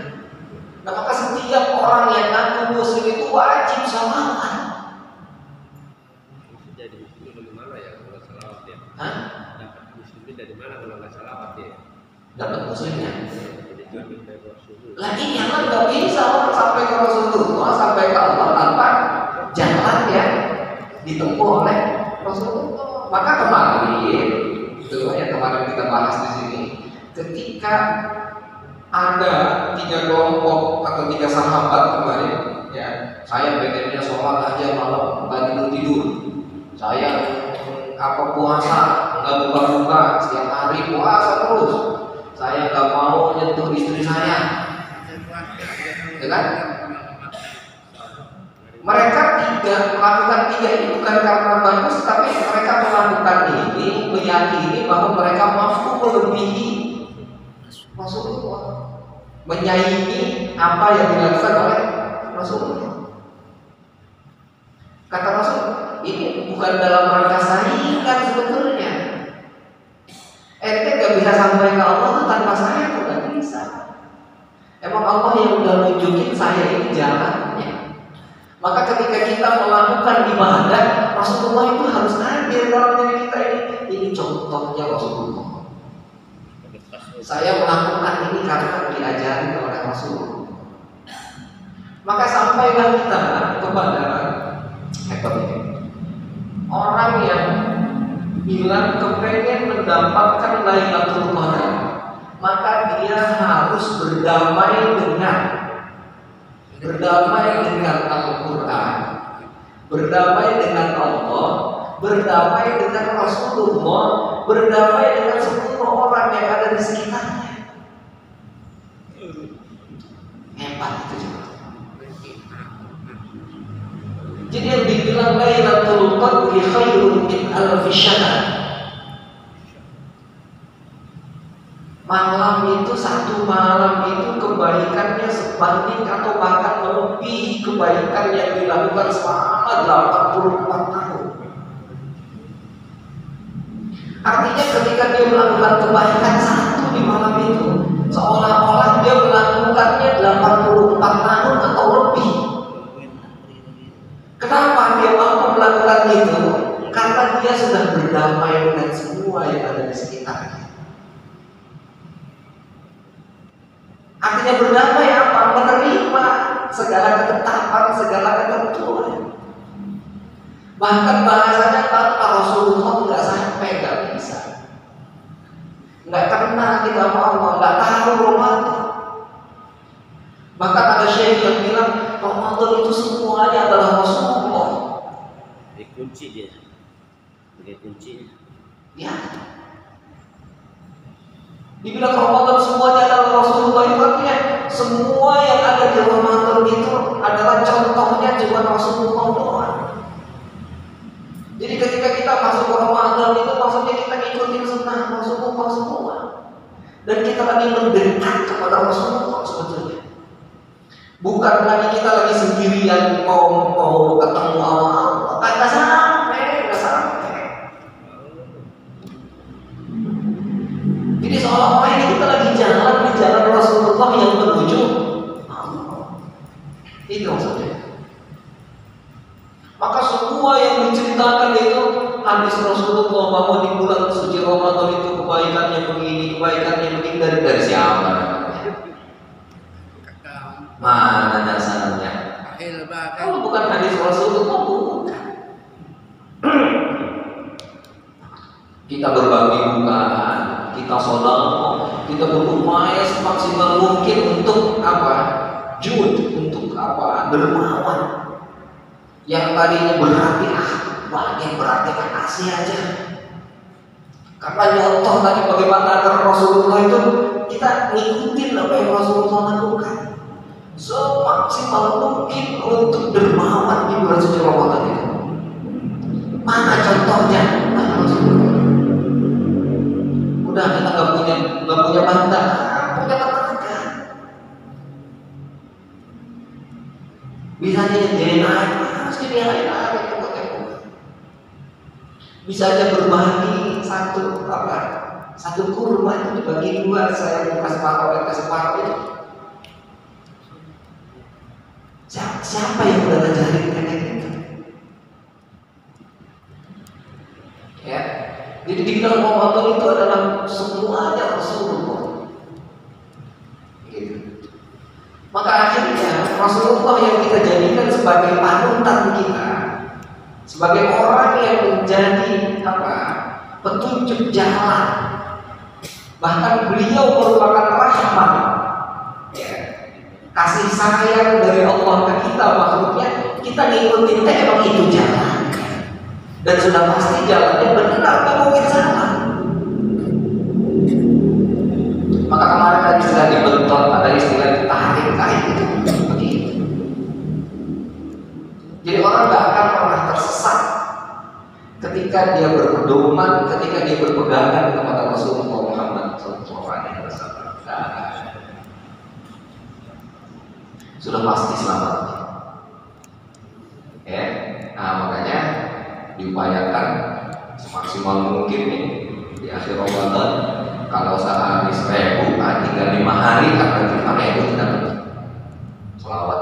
Speaker 1: Nah maka setiap orang yang ngaku muslim itu wajib sholawat.
Speaker 2: Jadi muslim dari mana ya kalau salawat ya?
Speaker 1: Hah?
Speaker 2: Dapat muslim dari mana kalau nggak salawat ya?
Speaker 1: Dapat muslimnya.
Speaker 2: Jadi jamin dari Rasulullah.
Speaker 1: Lah ini kan nggak bisa orang sampai ke Rasulullah, sampai ke Allah tanpa jalan yang ditempuh oleh Rasulullah. Maka kemarin itu yang kemarin kita bahas di sini, ketika ada 3 kelompok atau 3 sahabat kemarin, ya, saya pengennya sholat aja malam nggak tidur. Saya puasa nggak buka-buka, setiap hari puasa terus. Saya nggak mau nyentuh istri saya, ya kan? Mereka melakukan 3 ini bukan karena bagus, tapi mereka melakukan ini meyakini bahwa mereka mampu melebihi Rasulullah, menyaingi apa yang dilakukan oleh Rasulullah. Kata Rasul, ini bukan dalam rangka saingan sebetulnya. Ente gak bisa sampai ke Allah tuh tanpa saya tuh gak bisa. Emang Allah yang udah nunjukin saya ini jalannya. Maka ketika kita melakukan ibadah, Rasulullah itu harus hadir dalam diri kita ini. Ini contohnya Rasulullah. Saya melakukan ini karena diajari oleh Rasulullah. Maka sampailah kita kepada orang yang bilang kepengen mendapatkan Lailatul Qadar, maka dia harus berdamai dengan Al-Quran, berdamai dengan Allah, berdamai dengan Rasulullah, berdamai dengan seluruh orang yang ada di sekitarnya. Hebat itu juga. Jadi yang dibilang Lailatul Qadri khairun min alfi syahr. Malam itu, satu malam itu kebaikannya sebanding atau bahkan melebihi kebaikan yang dilakukan selama 84 tahun. Artinya ketika dia melakukan kebaikan satu di malam itu, seolah-olah dia melakukannya 84 tahun atau lebih. Kenapa dia mampu melakukan itu? Karena dia sudah berdamai dengan semua yang ada di sekitarnya. Artinya berdamai apa? Menerima segala ketetapan, segala ketentuan. Bahkan bahasanya tanpa Rasulullah nggak sampai, nggak bisa. Nggak kenal kita sama Allah, nggak tahu Ramadan. Bahkan ada syekh yang bilang Ramadan itu semuanya adalah Rasulullah.
Speaker 2: Ini kunci dia. Ini kuncinya.
Speaker 1: Ya. Dibilang Ramadan semuanya adalah Rasulullah, itu artinya semua yang ada di Ramadan itu adalah contohnya cuma Rasulullah doang. Jadi ketika kita masuk ke Ramadan itu maksudnya kita ngikutin sunnah Rasulullah semua. Dan kita lagi mendekat kepada Rasulullah sebetulnya. Bukan lagi kita lagi sendirian mau ketemu Allah. Nggak sampai. Jadi seolah-olah ini kita lagi jalan di jalan Rasulullah yang menuju Allah. Itu maksudnya. Maka semua yang diceritakan itu hadis Rasulullah bahwa di bulan suci Ramadan itu kebaikannya begini dari siapa? Mana dasarnya? Kalau bukan hadis Rasulullah bukan. Kita berbagi bukaan, kita sedekah, kita berupaya semaksimal mungkin untuk apa? Untuk apa? Dermawan. Yang tadinya berarti bagian berarti kan kasih aja. Karena nyontoh tadi bagaimana agar Rasulullah itu kita ngikutin apa yang Rasulullah lakukan semaksimal mungkin untuk dermawan di bulan suci Ramadan itu. Mana contohnya? Mana Rasulullah? Udah kita nggak punya bantah, punya tetangga. Bisa aja jadi naik, harus jadi naik. Bisa aja berbagi satu kurma itu dibagi dua, saya mau kasih separuh itu. Siapa yang udah ngajarin kayak gitu? Ya, jadi di dalam Ramadan itu adalah semuanya Rasulullah. Gitu. Maka akhirnya Rasulullah yang kita jadikan sebagai panutan kita, sebagai orang yang menjadi petunjuk jalan. Bahkan beliau merupakan rahmat, ya, kasih sayang dari Allah ke kita, makhluknya. Kita ngikutin emang itu jalan, dan sudah pasti jalannya benar, nggak mungkin salah. Maka kemarin tadi sudah dibentuk, ada istilah tarik itu begitu. Jadi orang nggak akan pernah tersesat ketika dia berpedoman, ketika dia berpegangan kepada Rasulullah Muhammad SAW. Sudah pasti selamat. Ya, makanya diupayakan semaksimal mungkin nih di akhir Ramadan. Kalau sehari 1000, tinggal 5 hari akan 5.000 kita selawat.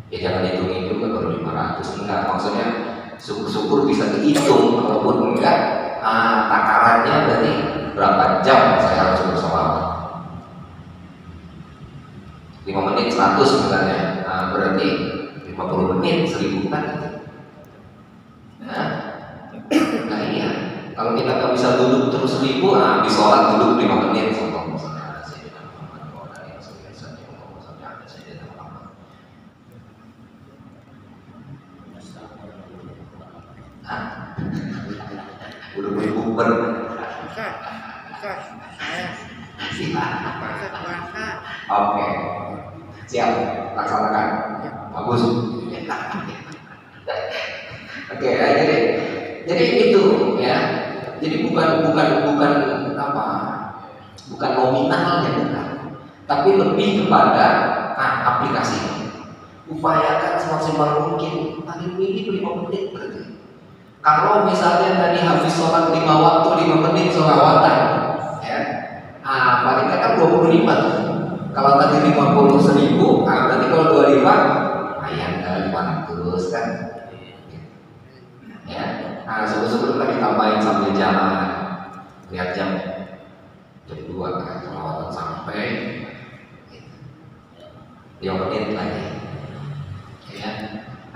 Speaker 1: Ya jangan hitung juga baru 500, enggak, maksudnya syukur bisa dihitung. Kalaupun enggak, takarannya berarti berapa jam saya harus bersolawat. 5 menit 100 misalnya, berarti 50 menit 1000 kan gitu. Nah iya, kalau kita nggak bisa duduk terus 1000, di sholat duduk 5 menit contoh misalnya. Udah berbuber. Oke, siap, laksanakan. Bagus. Oke, jadi itu ya. Jadi bukan nominalnya, bukan, tapi lebih kepada aplikasi. Upayakan semaksimal mungkin, paling minim 5 menit berarti. Kalau misalnya tadi habis sholat 5 waktu 5 menit sholawatan, ya, paling kan 25 tuh. Kalau tadi 50.000, berarti kalau 25, ayam 500 kan. Ya, sebelum lagi tambahin sambil jalan, lihat jam 2 kan, sholawatan sampai 5 menit lagi. Ya.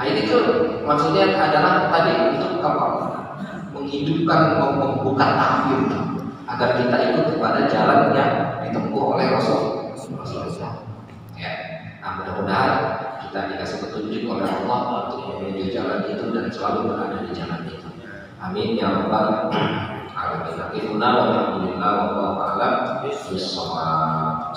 Speaker 1: Ini tuh maksudnya adalah tadi untuk menghidupkan, membuka takdir agar kita ikut kepada jalan yang ditempuh oleh Rasulullah. Ya, mudah-mudahan kita dikasih petunjuk oleh Allah untuk menuju jalan itu dan selalu berada di jalan itu. Amin ya rabbal alamin. Alhamdulillah wa a'lam bishawab.